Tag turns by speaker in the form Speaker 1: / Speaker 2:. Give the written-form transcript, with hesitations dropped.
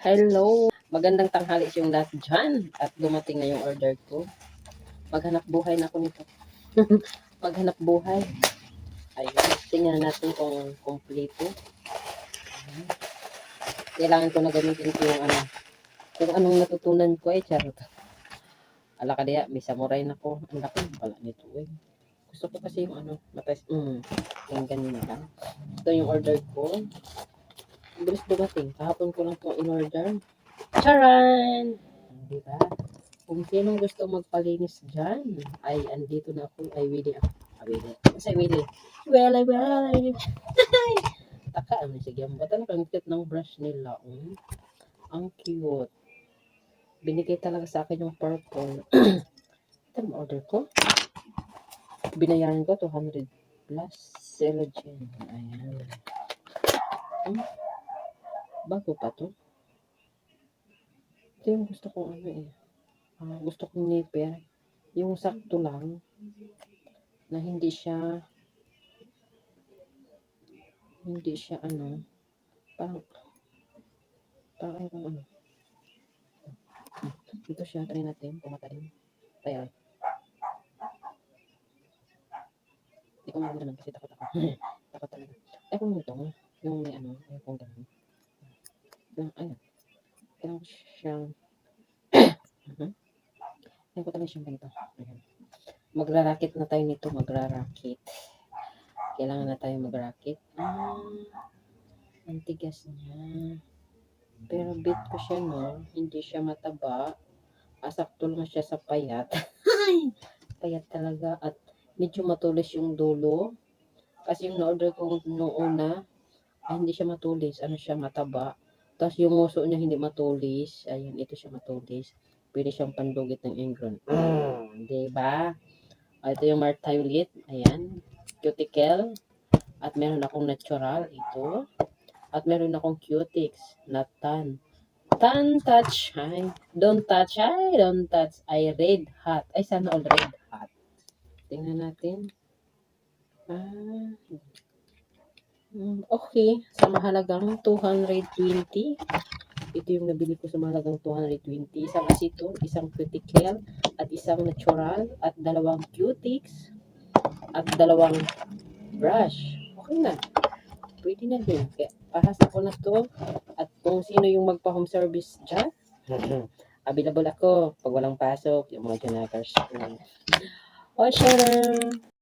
Speaker 1: Hello! Magandang tanghali sa yung lahat dyan. At dumating na yung order ko. Maghanap buhay na ako nito. Maghanap buhay. Ayun. Tingnan natin kung kompleto. Kailangan ko na gamitin ko yung ano. Kung anong natutunan ko ay charot. Ala ka diya, may samurai na ko. Ang laki pala nito eh. Gusto ko kasi yung ano, matas. Yung ganyan lang. Ito yung order ko. Ang bilis dumating. Kahapon ko lang itong in-order. Charan! Diba? Kung sinong gusto magpalinis dyan, ay andito na ako, ay Willie ako. Willie. Kasi Willie. Well. Taka, ano sige. Ba't ang cute ng brush nila? Ang cute. Binigay talaga sa akin yung purple. Ito ang order ko. Binayaran ko 200 plus. Celogen. Ayan. Bago pa to. Ito yung gusto kong ano eh. Gusto kong nipper. Yung sakto lang. Na hindi siya ano, parang ano. Ito siya, try natin, pumatayin. Tayo. Hindi ko mawala naman kasi takot ako. Takot talaga. Ay, kung ito, yung may ano, ay kung gano'n. Ayun. Kailangan ko siyang, kailangan ko talaga siyang ganito. Ayan. Magrarakit na tayo nito, magrarakit. Kailangan na tayo magrarakit. Ang tigas niya. Pero bit ko siya, no? Hindi siya mataba. Sakto lang siya sa payat. Payat talaga at medyo matulis yung dulo. Kasi yung na-order ko noong una, ay hindi siya matulis. Ano siya, mataba. Tapos yung muso niya hindi matulis. Ayun, ito siya matulis. Pwede siyang pandugit ng ingron. Diba? Ito yung Martiolit. Ayan. Cuticle. At meron akong natural. Ito. At meron akong cutics na tan. Tan touch. Ay, don't touch. Ay, don't touch. Ay, red hot. Ay, sana all red hot. Tingnan natin. Okay. Sa mahalagang 220. Ito yung nabili ko sa mahalagang 220. Isang aceton, isang cuticle, at isang natural, at dalawang cutics, at dalawang brush. Okay na. Pwede na din. Kaya, pahasa ko na to. At kung sino yung magpa-home service dyan, available ako pag walang pasok, yung mga janakers. O, share!